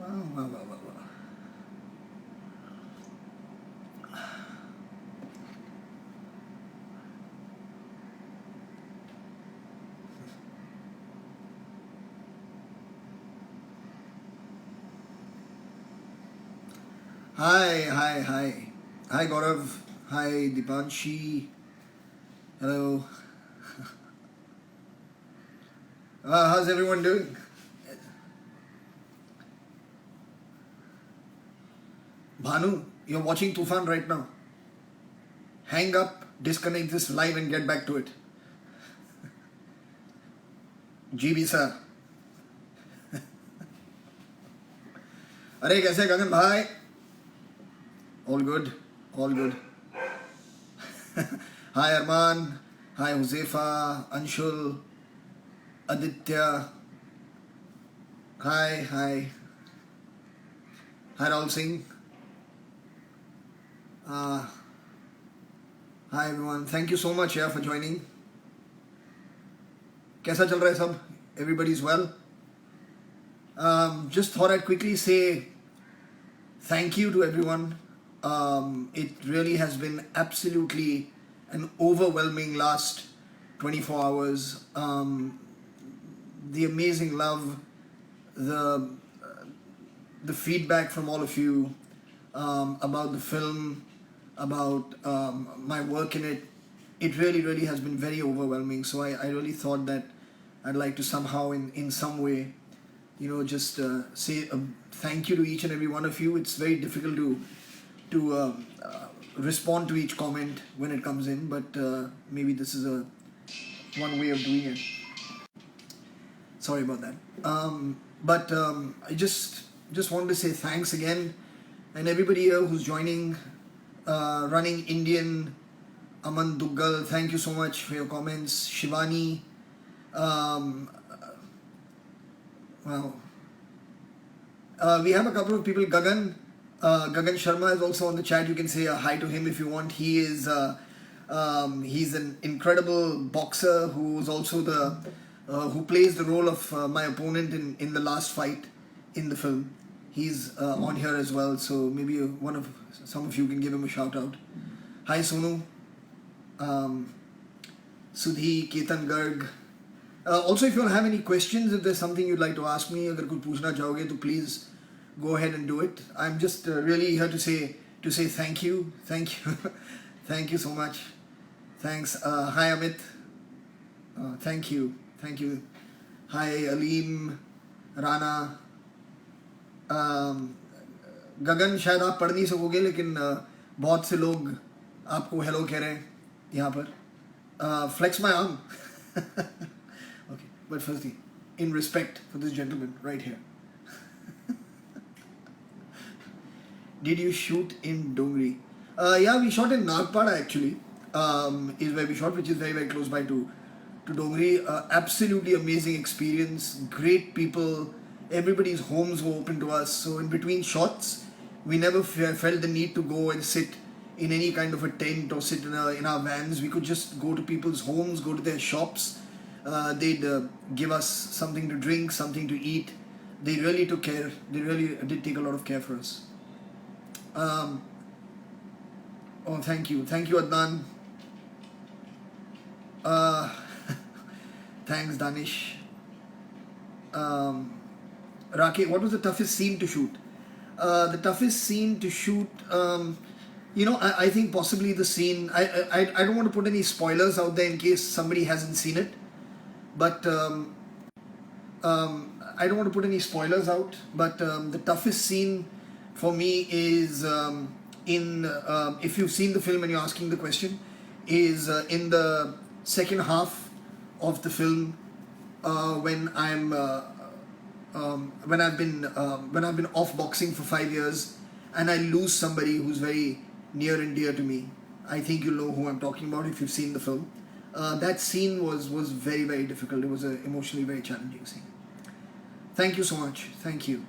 वाह वाह वाह वाह। Hi Gaurav, hi Dipanshi, hello. How's everyone doing? Bhanu, you're watching Tufan right now. Hang up, disconnect this live and get back to it. GB sir. अरे कैसे गगन भाई? All good, all good. Hi Arman, hi Josefa, Anshul, Aditya, hi Rahul Singh. Hi everyone, thank you so much for joining. कैसा चल रहा है सब? Everybody's well? Just thought I'd quickly say thank you to everyone. It really has been absolutely an overwhelming last 24 hours. The amazing love, the feedback from all of you about the film, about my work in it. It really has been very overwhelming. So I really thought that I'd like to somehow, in some way, just say a thank you to each and every one of you. It's very difficult to respond to each comment when it comes in, but maybe this is one way of doing it. Sorry about that. But I just wanted to say thanks again, and everybody here who's joining, Running Indian, Aman Duggal, thank you so much for your comments. Shivani, wow. We have a couple of people. Gagan Sharma is also on the chat. You can say hi to him if you want. He is he's an incredible boxer who's also who plays the role of my opponent in the last fight in the film. He's on here as well, so maybe some of you can give him a shout out. Hi Sonu, Sudhi, Ketan Garg. Also, if you all have any questions, if there's something you'd like to ask me, agar kuch पूछना चाहोगे, तो please go ahead and do it. I'm just really here to say thank you, thank you so much. Thanks. Hi Amit. Thank you. Hi Aleem, Rana. गगन शायद आप पढ़ नहीं सकोगे, लेकिन बहुत से लोग आपको हेलो कह रहे हैं यहाँ पर. Flex my arm. Okay, but firstly, in respect for this gentleman right here. Did you shoot in Dongri? Yeah, we shot in Nagpada actually. Is where we shot, which is very close by to Dongri. Absolutely amazing experience. Great people. Everybody's homes were open to us. So in between shots, we never felt the need to go and sit in any kind of a tent or sit in our vans. We could just go to people's homes, go to their shops. They'd give us something to drink, something to eat. They really took care. They really did take a lot of care for us. Oh, thank you, Adnan. Thanks, Danish. Rakesh, what was the toughest scene to shoot? The toughest scene to shoot, I think possibly the scene. I don't want to put any spoilers out there in case somebody hasn't seen it, but I don't want to put any spoilers out. But the toughest scene for me is if you've seen the film and you're asking the question, is in the second half of the film when I've been off boxing for 5 years and I lose somebody who's very near and dear to me. I think you'll know who I'm talking about if you've seen the film. That scene was very difficult. It was an emotionally very challenging scene. Thank you so much. Thank you.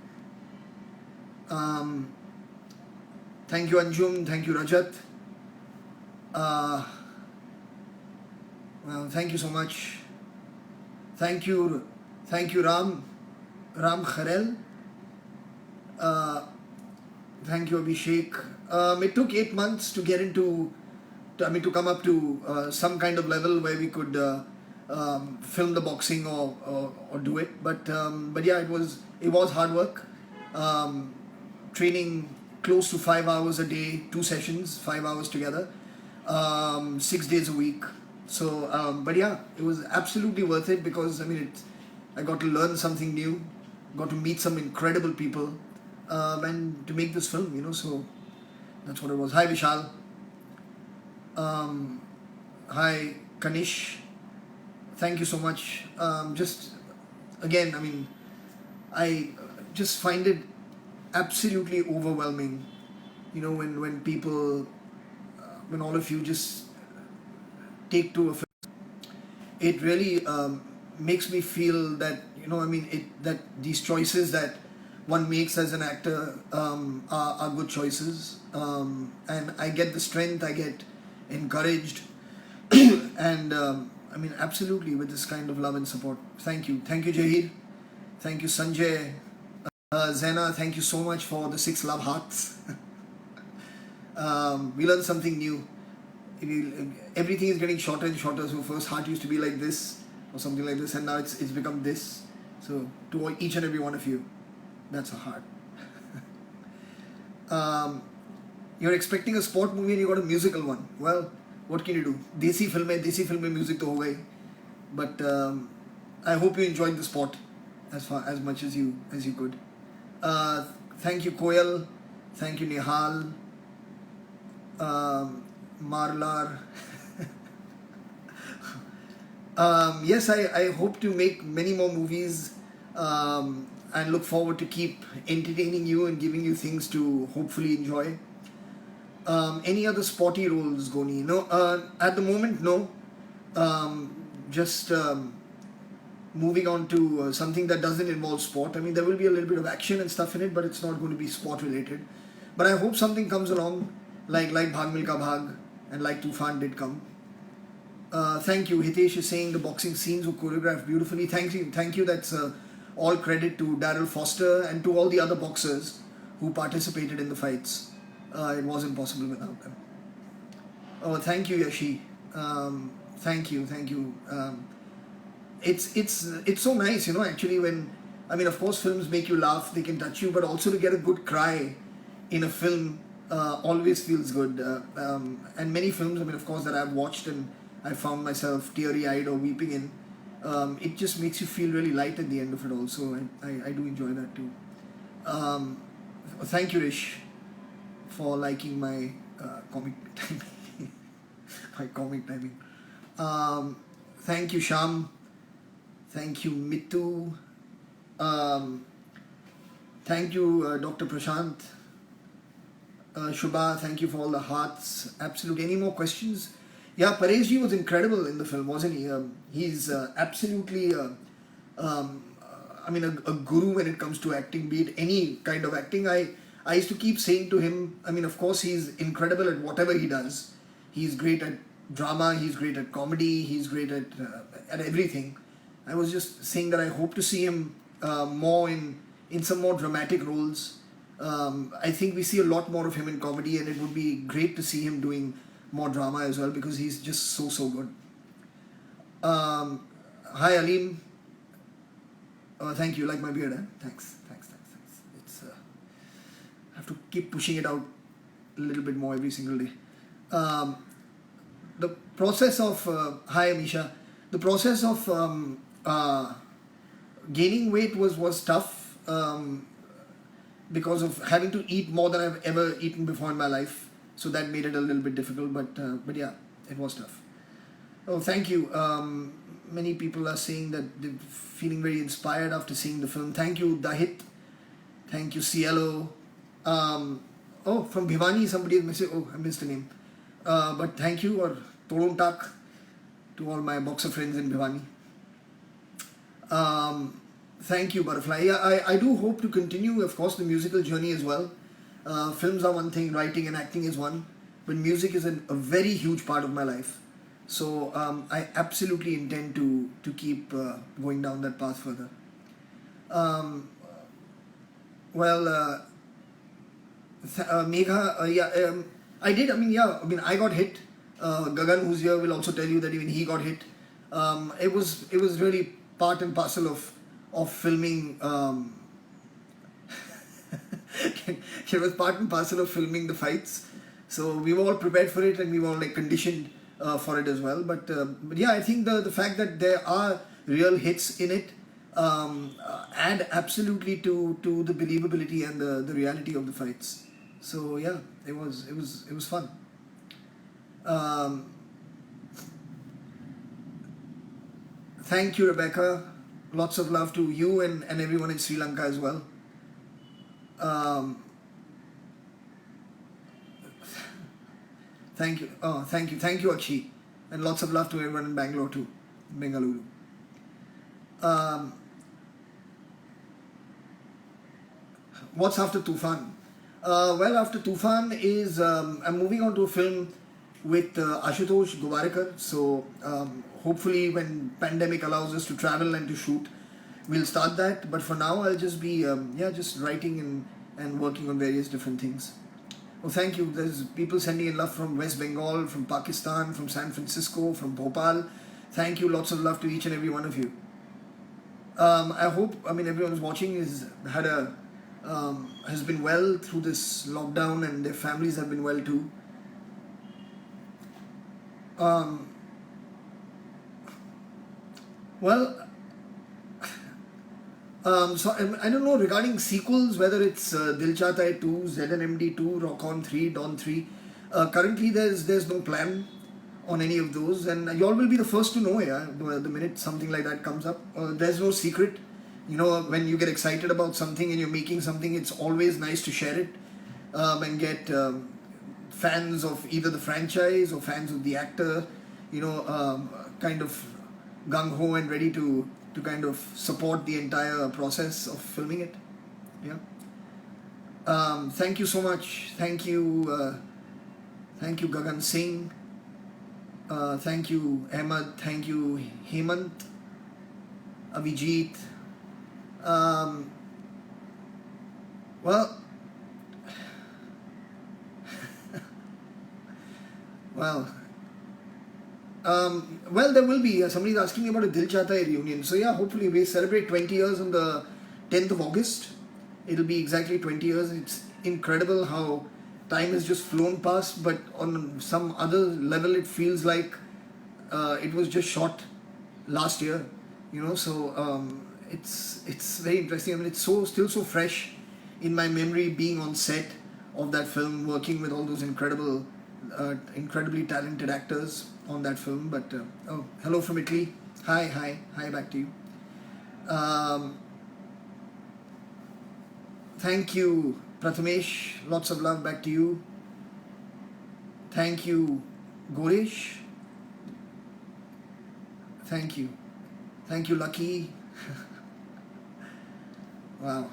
Thank you Anjum. Thank you Rajat. Well, thank you so much. Thank you Ram Kharel. Uh, Thank you, Abhishek. It took 8 months to get to come up to some kind of level where we could film the boxing or do it. But yeah, it was hard work. Um, Training close to 5 hours a day, 2 sessions, 5 hours together, 6 days a week. So, but yeah, it was absolutely worth it because I got to learn something new, got to meet some incredible people, and to make this film, So that's what it was. Hi Vishal. Um, Hi Kanish. Thank you so much. Just again, I just find it absolutely overwhelming. When people, when all of you just take to a film, it really makes me feel that that these choices that one makes as an actor are good choices, and I get the strength, I get encouraged, and absolutely with this kind of love and support. Thank you, Jahir. Thank you, Sanjay. Zena, thank you so much for the 6 love hearts. We learned something new. Everything is getting shorter and shorter. So first heart used to be like this or something like this, and now it's become this. So to each and every one of you, that's a heart. You're expecting a sport movie and you got a musical one. Well, what can you do? Desi film mein music to ho gayi. But I hope you enjoyed the sport as much as you could. Thank you, Koyal. Thank you, Nihal. Marlar. Yes, I hope to make many more movies, and look forward to keep entertaining you and giving you things to hopefully enjoy. Any other sporty roles, Goni? No, at the moment, no. Just moving on to something that doesn't involve sport. There will be a little bit of action and stuff in it, but it's not going to be sport related. But I hope something comes along like Bhag Milka Bhag and like Tufan did come. Thank you. Hitesh is saying the boxing scenes were choreographed beautifully. Thank you. That's all credit to Daryl Foster and to all the other boxers who participated in the fights. It wasn't possible without them. Oh, thank you, Yashi. Thank you. It's so nice, actually, when of course films make you laugh, they can touch you, but also to get a good cry in a film always feels good. And many films, of course, that I've watched and I found myself teary-eyed or weeping in, it just makes you feel really light at the end of it all. So I do enjoy that too. Thank you, Rish, for liking my comic timing. My comic timing. Thank you, Sham. Thank you, Mitu. Thank you, Dr. Prashant. Shubha, thank you for all the hearts. Absolutely. Any more questions? Yeah, Pareshji was incredible in the film, wasn't he? He's absolutely, a guru when it comes to acting, be it any kind of acting. I used to keep saying to him, of course, he's incredible at whatever he does. He's great at drama, he's great at comedy, he's great at everything. I was just saying that I hope to see him more in some more dramatic roles. I think we see a lot more of him in comedy, and it would be great to see him doing more drama as well because he's just so good. Hi Aleem. Thank you. Like my beard, eh? Thanks. It's I have to keep pushing it out a little bit more every single day. The process of hi Amisha. The process of gaining weight was tough because of having to eat more than I've ever eaten before in my life. So that made it a little bit difficult, but yeah, it was tough. Oh, thank you. Many people are saying that they're feeling very inspired after seeing the film. Thank you, Dahit. Thank you, Cielo. From Bhiwani, somebody has messaged. Oh, I missed the name. But thank you, or Tolon Tak, to all my boxer friends in Bhiwani. Thank you, Butterfly. Yeah, I do hope to continue, of course, the musical journey as well. Films are one thing, writing and acting is one, but music is a very huge part of my life. So I absolutely intend to keep going down that path further. Megha, yeah, I did. I mean, yeah. I mean, I got hit. Gagan, who's here, will also tell you that even he got hit. It was really part and parcel of filming. It was part and parcel of filming the fights. So we were all prepared for it, and we were all like conditioned for it as well. But yeah, I think the fact that there are real hits in it add absolutely to the believability and the reality of the fights. So yeah, it was fun. Um, Thank you, Rebecca. Lots of love to you and everyone in Sri Lanka as well. Um, Thank you. Oh, thank you. Thank you, Akshi. And lots of love to everyone in Bangalore too. Bengaluru. Um, what's after Tufan? Well, after Tufan is I'm moving on to a film with Ashutosh Govarkar. So hopefully, when pandemic allows us to travel and to shoot, we'll start that. But for now, I'll just be just writing and working on various different things. Oh, thank you. There's people sending in love from West Bengal, from Pakistan, from San Francisco, from Bhopal. Thank you. Lots of love to each and every one of you. I hope, I mean, everyone who's watching has been well through this lockdown, and their families have been well too. Um, well, so I don't know regarding sequels, whether it's Dil Chahta Hai 2, ZNMD 2, Rock On 3, Dawn 3. Currently, there's no plan on any of those, and y'all will be the first to know, yeah, the minute something like that comes up. There's no secret. You know, when you get excited about something and you're making something, it's always nice to share it and get fans of either the franchise or fans of the actor, kind of gung ho and ready to kind of support the entire process of filming it. Yeah. Thank you so much. Thank you, Gagan Singh. Thank you, Ahmed. Thank you, Hemant, Avijit. Well, well, well, there will be. Somebody's asking me about a Dil Chahta Hai reunion. So yeah, hopefully we celebrate 20 years on the 10th of August. It'll be exactly 20 years. It's incredible how time has just flown past, but on some other level, it feels like it was just shot last year. So it's very interesting. I mean, it's still so fresh in my memory, being on set of that film, working with all those incredibly talented actors on that film. But oh, hello from Italy. Hi, back to you. Thank you, Prathamesh. Lots of love back to you. Thank you, Goresh. Thank you, Lucky. Wow.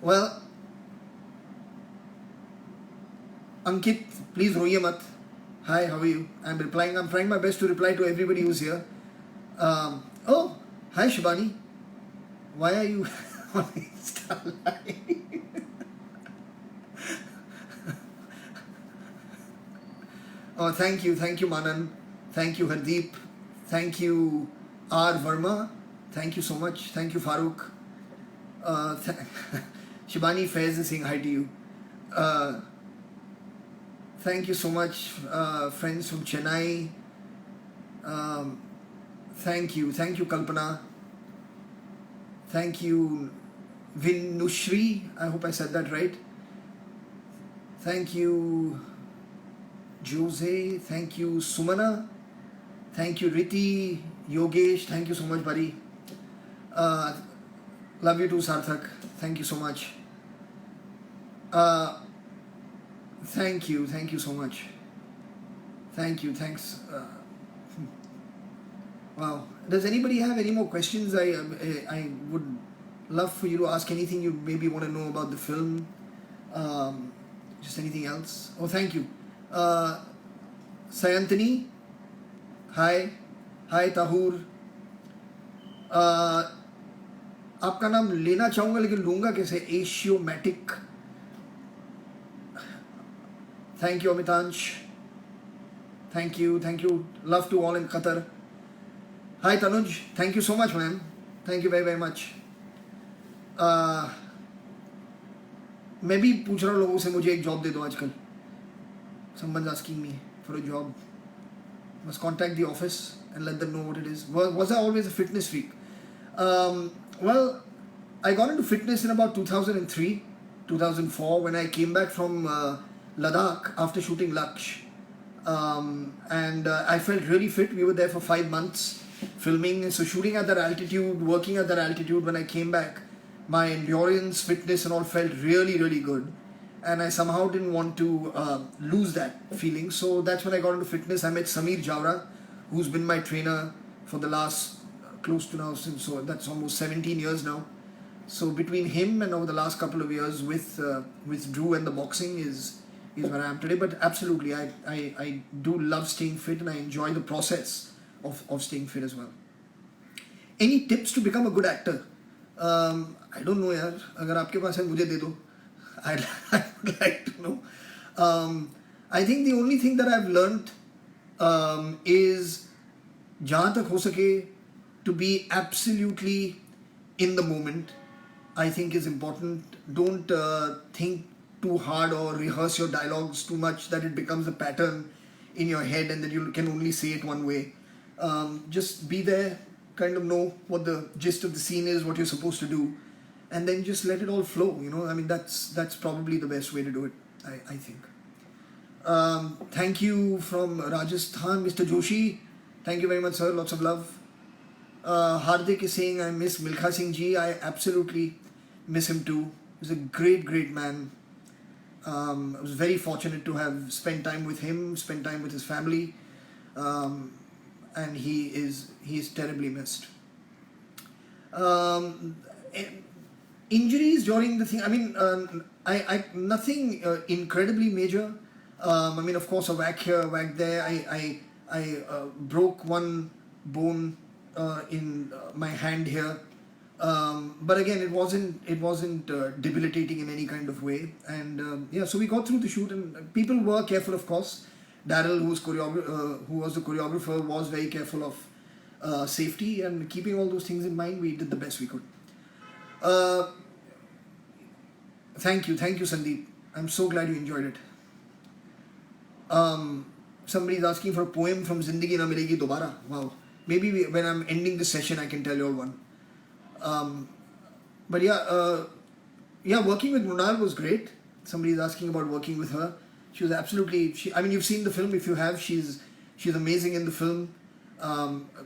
Well, Ankit, please roiye mat. Hi, how are you? I'm trying my best to reply to everybody who's here. Oh, hi Shibani. Why are you on Insta Live? Oh, thank you, Manan. Thank you, Hardeep. Thank you, R. Verma. Thank you so much. Thank you, Farooq. Shibani Faiz is saying hi to you. Thank you so much, friends from Chennai. Thank you, Kalpana. Thank you, Vinushri. I hope I said that right. Thank you, Jose. Thank you, Sumana. Thank you, Riti, Yogesh. Thank you so much, buddy. Love you too, Sarthak. Thank you so much. Thank you so much. Thank you, thanks. Wow. Does anybody have any more questions? I would love for you to ask anything you maybe want to know about the film. Just anything else. Oh, thank you. Sayantani. Hi. Hi, Tahur. आपका नाम लेना चाहूँगा लेकिन लूँगा कैसे? एशियोमैटिक. Thank you, Amitansh. Thank you. Love to all in Qatar. Hi, Tanuj. Thank you so much, man. Thank you very, very much. मैं भी पूछ रहा हूँ लोगों से, मुझे एक जॉब दे दो आजकल. Someone's asking me for a job. Must contact the office and let them know what it is. Was I always a fitness freak? Well, I got into fitness in about 2003, 2004 when I came back from Ladakh after shooting Laksh. And I felt really fit. We were there for 5 months filming. So shooting at that altitude, working at that altitude, when I came back, my endurance, fitness and all felt really, really good. And I somehow didn't want to lose that feeling. So that's when I got into fitness. I met Sameer Javra, who's been my trainer for the last close to now, since so that's almost 17 years now. So between him and over the last couple of years with Drew and the boxing is where I am today. But absolutely, I do love staying fit and I enjoy the process of staying fit as well. Any tips to become a good actor? I don't know यार, अगर आपके पास है मुझे दे दो. I'd like to know. I think the only thing that I've learned is जहाँ तक हो सके to be absolutely in the moment, I think is important. Don't think too hard or rehearse your dialogues too much that it becomes a pattern in your head and that you can only say it one way. Just be there, kind of know what the gist of the scene is, what you're supposed to do, and then just let it all flow. You know, I mean, that's probably the best way to do it, I think. Thank you from Rajasthan, Mr. Joshi. Thank you very much, sir. Lots of love. Hardik is saying, I miss Milkha Singh ji. I absolutely miss him too. He's a great, great man. I was very fortunate to have spent time with him, spent time with his family. And he is terribly missed. Injuries during the thing, I mean, I nothing incredibly major. I mean, of course, a whack here, a whack there. I broke one bone in my hand here. But again, it wasn't debilitating in any kind of way. And yeah, so we got through the shoot, and people were careful, of course. Daryl, who was the choreographer, was very careful of safety, and keeping all those things in mind, we did the best we could. Thank you, Sandeep. I'm so glad you enjoyed it. Somebody is asking for a poem from Zindagi Na Milegi Dobara. Wow. Maybe when I'm ending this session, I can tell you all one. But yeah, working with Mrunal was great. Somebody is asking about working with her. She was absolutely. I mean, you've seen the film. If you have, she's amazing in the film.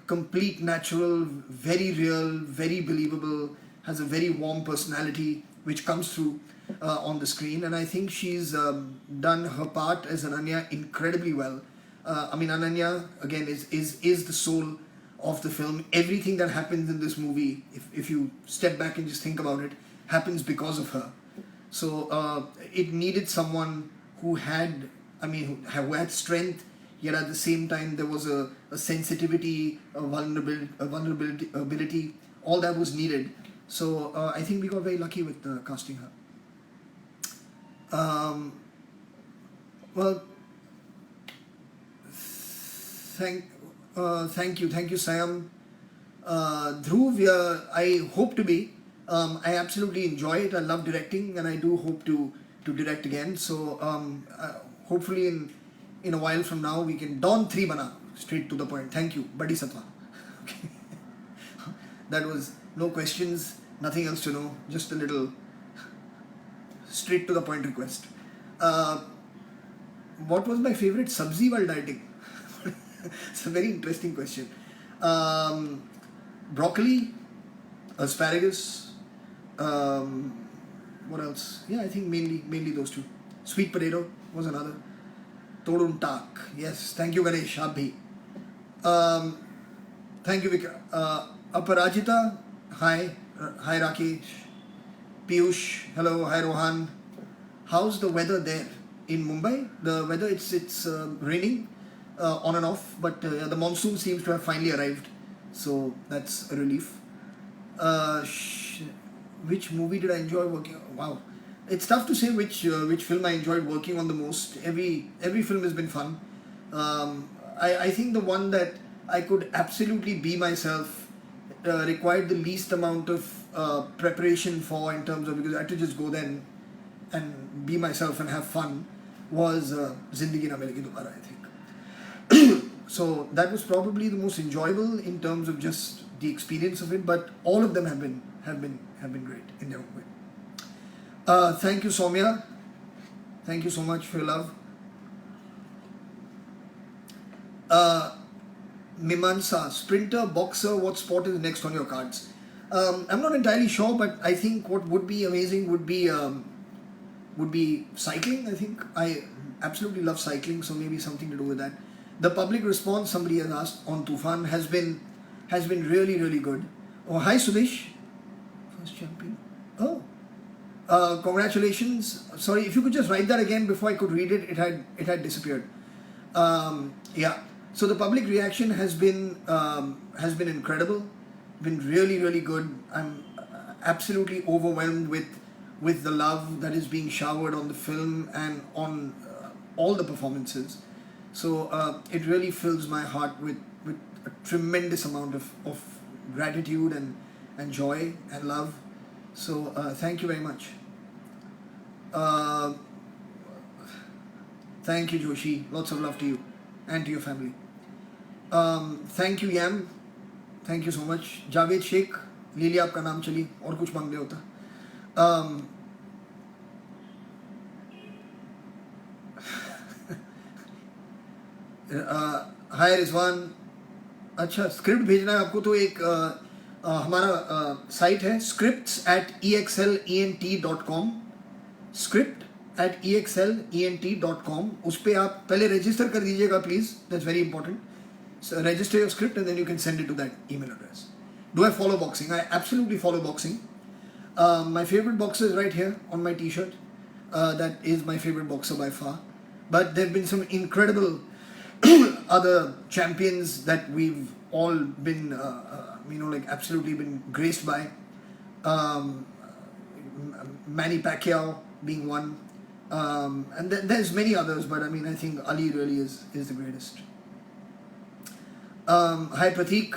Complete natural, very real, very believable. Has a very warm personality, which comes through on the screen. And I think she's done her part as Ananya incredibly well. I mean, Ananya again is the soul of the film. Everything that happens in this movie, if you step back and just think about it, happens because of her. So it needed someone who had strength, yet at the same time there was a sensitivity, a vulnerability, all that was needed. So I think we got very lucky with casting her. Well, thank you, Siam. Dhruv, I hope to be. I absolutely enjoy it. I love directing, and I do hope to direct again. So hopefully in a while from now we can Dawn 3 bana, straight to the point. Thank you, Badi Satwa. Okay. That was no questions, nothing else to know, just a little straight to the point request. What was my favorite sabzi while dieting? It's a very interesting question. Broccoli, asparagus, what else? Yeah, I think mainly those two. Sweet potato was another. Todun tak. Yes, thank you Ganesh. Abhi. Thank you Vikram. Aparajita, hi Rakesh. Piyush, hello, hi Rohan. How's the weather there in Mumbai? The weather, it's raining on and off, but the monsoon seems to have finally arrived, so that's a relief. Which movie did I enjoy working on? Wow, it's tough to say which film I enjoyed working on the most. Every film has been fun. I think the one that I could absolutely be myself, required the least amount of preparation for, in terms of, because I had to just go there and be myself and have fun, was Zindagi Na Milegi Dobara, I think. So that was probably the most enjoyable in terms of just the experience of it. But all of them have been great in their own way. Thank you, Soumya. Thank you so much for your love. Mimansa, sprinter, boxer, what sport is next on your cards? I'm not entirely sure, but I think what would be amazing would be cycling. I think I absolutely love cycling, so maybe something to do with that. The public response, somebody has asked, on Tufan has been really, really good. Oh, hi Sudesh, first champion. Oh, congratulations. Sorry, if you could just write that again before I could read it. It had disappeared. Yeah. So the public reaction has been incredible, been really, really good. I'm absolutely overwhelmed with the love that is being showered on the film and on all the performances. So it really fills my heart with a tremendous amount of gratitude and joy and love. So thank you very much. Thank you, Joshi. Lots of love to you and to your family. Thank you, Yam. Thank you so much. Javed Sheikh, ले लिया आपका नाम, चली और कुछ मांगने होता. हाय रिजवान. अच्छा, स्क्रिप्ट भेजना है आपको तो एक हमारा साइट है scripts@exlent.com, script@exlent.com. उस पर आप पहले रजिस्टर कर दीजिएगा please, that's very important. So register your script and then you can send it to that email address. Do I follow boxing? I absolutely follow boxing. My favorite boxer is right here on my t-shirt. That is my favorite boxer by far. But there have been some incredible other champions that we've all been, like absolutely been graced by. Manny Pacquiao being one. And there's many others, but I mean, I think Ali really is the greatest. Hi Pratik.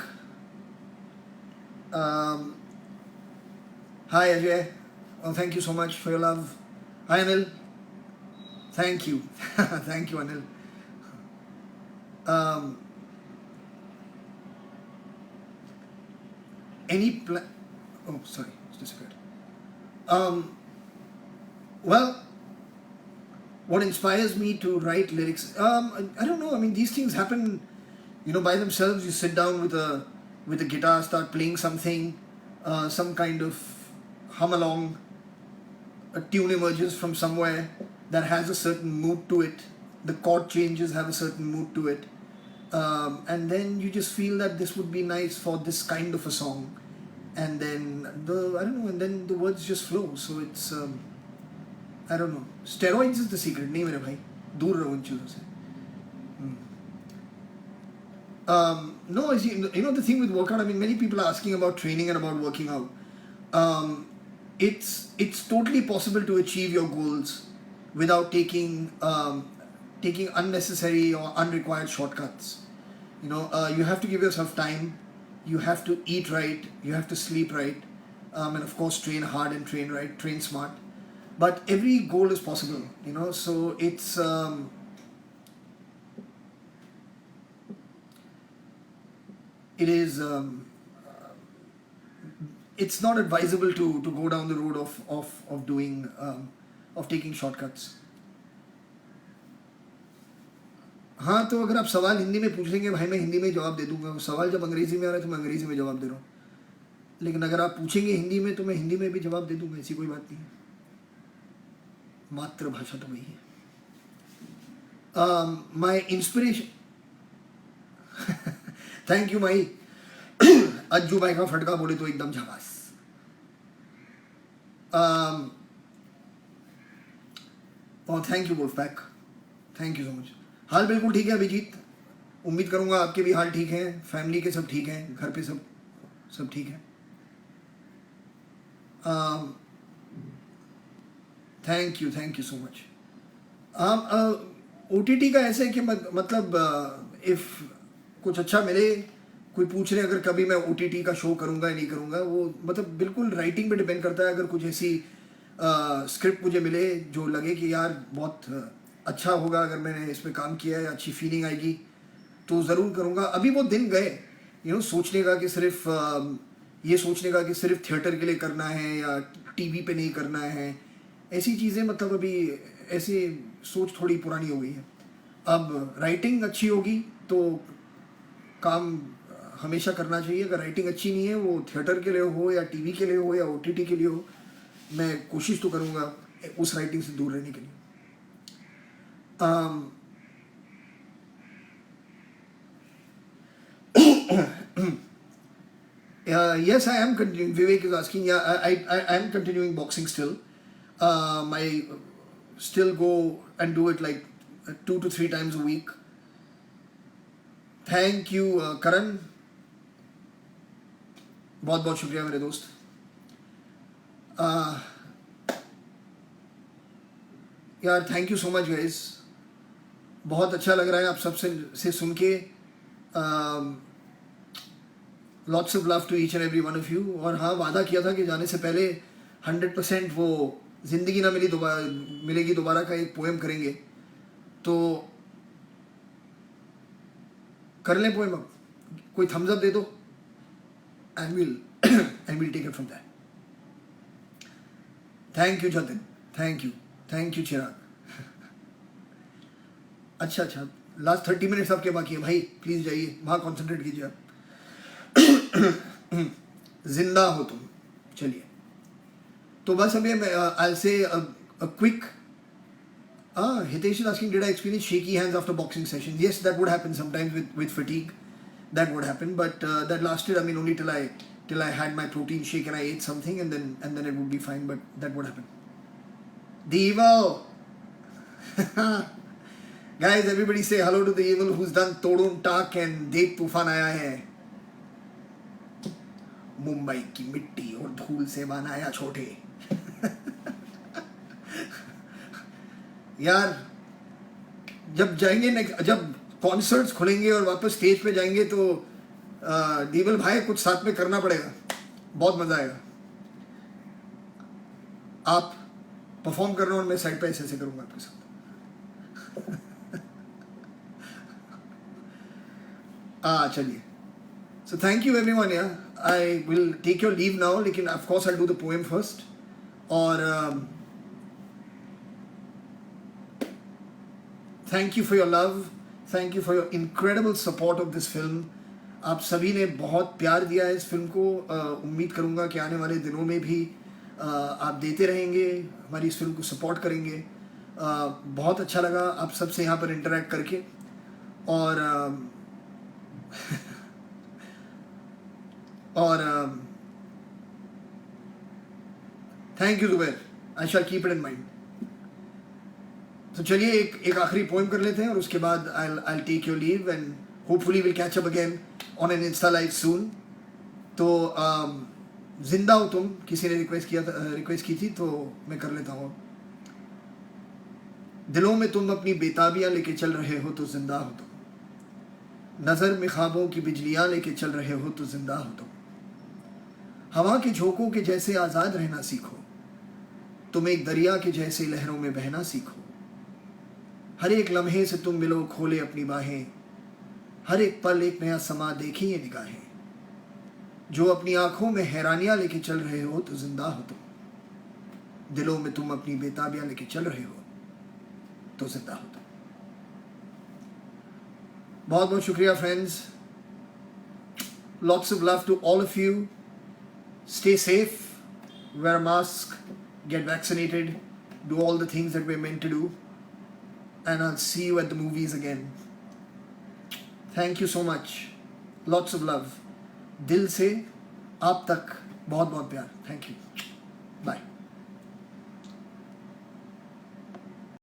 Hi Ajay. Oh, thank you so much for your love. Hi Anil. Thank you. Thank you, Anil. Oh, sorry, it's disappeared. Well, what inspires me to write lyrics? I don't know. I mean, these things happen, by themselves. You sit down with a guitar, start playing something, some kind of hum along. A tune emerges from somewhere that has a certain mood to it. The chord changes have a certain mood to it, and then you just feel that this would be nice for this kind of a song, and then and then the words just flow. So it's I don't know. Steroids is the secret. नहीं मेरे भाई, दूर रहो इन चीज़ों से. No, the thing with workout, I mean, many people are asking about training and about working out. It's totally possible to achieve your goals without taking unnecessary or unrequired shortcuts. You have to give yourself time. You have to eat right. You have to sleep right, and of course train hard and train right, train smart. But every goal is possible. So it's it is it's not advisable to go down the road of doing of taking shortcuts. हाँ, तो अगर आप सवाल हिंदी में पूछ लेंगे भाई, मैं हिंदी में जवाब दे दूंगा. सवाल जब अंग्रेजी में आ रहा है तो मैं अंग्रेजी में जवाब दे रहा हूँ. लेकिन अगर आप पूछेंगे हिंदी में तो मैं हिंदी में भी जवाब दे दूंगा. ऐसी कोई बात नहीं है. मातृभाषा तो वही है. My inspiration. Thank you my. Ajju भाई का फटका बोले तो एकदम झकास. Thank you wolfpack. Thank you so much. हाल बिल्कुल ठीक है अभिजीत. उम्मीद करूंगा आपके भी हाल ठीक हैं, फैमिली के सब ठीक हैं, घर पे सब ठीक है. Thank you so much. OTT का ऐसे है कि मतलब इफ़ कुछ अच्छा मिले, कोई पूछ रहे अगर कभी मैं OTT का शो करूँगा या नहीं करूँगा, वो मतलब बिल्कुल राइटिंग पे डिपेंड करता है. अगर कुछ ऐसी स्क्रिप्ट मुझे मिले जो लगे कि यार बहुत अच्छा होगा, अगर मैंने इसमें काम किया है, अच्छी फीलिंग आएगी, तो ज़रूर करूँगा. अभी वो दिन गए सोचने का कि सिर्फ ये सोचने का कि सिर्फ थिएटर के लिए करना है या टीवी पे नहीं करना है. ऐसी चीज़ें मतलब अभी ऐसी सोच थोड़ी पुरानी हो गई है. अब राइटिंग अच्छी होगी तो काम हमेशा करना चाहिए. अगर राइटिंग अच्छी नहीं है, वो थिएटर के लिए हो या टीवी के लिए हो या OTT के लिए हो, मैं कोशिश तो करूँगा उस राइटिंग से दूर रहने के लिए. Yes, I am continuing. Vivek is asking. Yeah, I am continuing boxing still. I still go and do it like 2 to 3 times a week. Thank you, Karan. बहुत बहुत शुक्रिया मेरे दोस्त. यार thank you so much guys. बहुत अच्छा लग रहा है आप सब से सुन के. Lots of love to each and every one of you. और हाँ, वादा किया था कि जाने से पहले 100% वो ज़िंदगी ना मिलेगी दोबारा का एक पोएम करेंगे. तो कर लें पोएम. अब कोई थम्स अप दे दो and will take it from that. Thank you Jatin. Thank you Chirag. अच्छा लास्ट 30 मिनट्स आपके बाकी है भाई. प्लीज़ जाइए वहाँ कॉन्सेंट्रेट कीजिए आप. जिंदा हो तुम. चलिए, तो बस अभी आई से quick. Hitesh is asking, did I experience shaky hands after boxing sessions? Yes, that would happen sometimes with fatigue. That would happen, but that lasted. I mean, only till I had my protein shake and I ate something, and then it would be fine. But that would happen. The evil, guys. Everybody say hello to the evil who's done Todun Tak and Dev Tufan आया है. मुंबई की मिट्टी और धूल से बनाया छोटे. यार जब जाएंगे, जब कॉन्सर्ट्स खुलेंगे और वापस स्टेज पे जाएंगे, तो दीवल भाई कुछ साथ में करना पड़ेगा. बहुत मजा आएगा. आप परफॉर्म कर रहे हो और मैं साइड पे ऐसे करूंगा आपके साथ. चलिए. So thank you everyone. Yeah, I will take your leave now. लेकिन of course I'll do the poem first. और thank you for your love. Thank you for your incredible support of this film. आप सभी ने बहुत प्यार दिया है इस फिल्म को. उम्मीद करूँगा कि आने वाले दिनों में भी आप देते रहेंगे, हमारी इस फिल्म को सपोर्ट करेंगे. बहुत अच्छा लगा आप सबसे यहाँ पर इंटरेक्ट करके. और thank you Zubair. I shall keep it in mind. तो चलिए एक आखिरी पोएम कर लेते हैं और उसके बाद I'll take your leave and hopefully will catch up again on an insta live soon. तो जिंदा हो तुम, किसी ने रिक्वेस्ट की थी तो मैं कर लेता हूँ. दिलों में तुम अपनी बेताबियां लेके चल रहे हो तो जिंदा हो तुम. नज़र में ख्वाबों की बिजलियां लेके चल रहे हो तो जिंदा हो तुम. हवा के झोंकों के जैसे आज़ाद रहना सीखो. तुम एक दरिया के जैसे लहरों में बहना सीखो. हर एक लम्हे से तुम मिलो, खोले अपनी बाहें. हर एक पल एक नया समा, देखी ये निगाहें. जो अपनी आंखों में हैरानियां लेके चल रहे हो तो जिंदा हो तुम. दिलों में तुम अपनी बेताबियां लेके चल रहे हो तो जिंदा हो तुम. बहुत बहुत शुक्रिया friends. Lots of love to all of you. Stay safe, wear a mask, get vaccinated, do all the things that we're meant to do, and I'll see you at the movies again. Thank you so much. Lots of love. दिल से आप तक बहुत बहुत प्यार. Thank you. Bye.